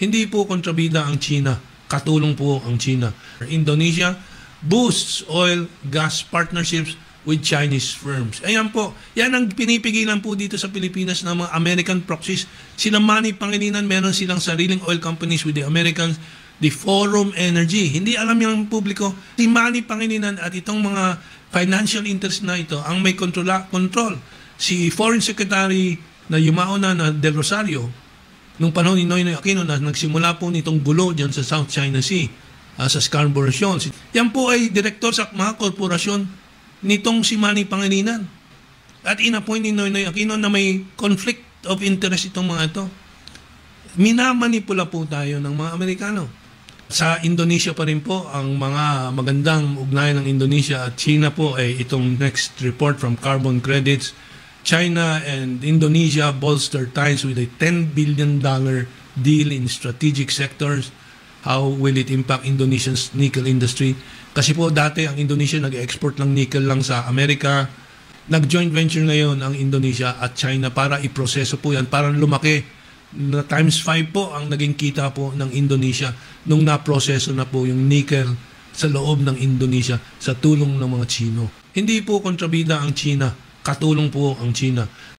Hindi po kontrabida ang China, katulong po ang China. Indonesia boosts oil gas partnerships with Chinese firms. Ayan po, yan ang pinipigilan po dito sa Pilipinas ng mga American proxies. Sila Manny Pangilinan, meron silang sariling oil companies with the Americans, the Forum Energy. Hindi alam yung publiko. Si Manny Pangilinan at itong mga financial interest na ito ang may control. Si Foreign Secretary na yumao na Del Rosario, nung panahon ni Noynoy Aquino na nagsimula po nitong gulo dyan sa South China Sea, sa Scarborough Shoals. Yan po ay direktor sa mga korporasyon nitong si Manny Pangilinan. At inappoint ni Noynoy Aquino na may conflict of interest itong mga ito. Minamanipula po tayo ng mga Amerikano. Sa Indonesia pa rin po, ang mga magandang ugnayan ng Indonesia at China po ay itong next report from Carbon Credits. China and Indonesia bolster ties with a $10 billion deal in strategic sectors. How will it impact Indonesia's nickel industry? Kasi po dati ang Indonesia nag-export ng nickel lang sa Amerika. Nag-joint venture ngayon ang Indonesia at China para iproseso po yan. Para lumaki na times 5 po ang naging kita po ng Indonesia nung naproseso na po yung nickel sa loob ng Indonesia sa tulong ng mga Chino. Hindi po kontrabida ang China, katulong po ang China.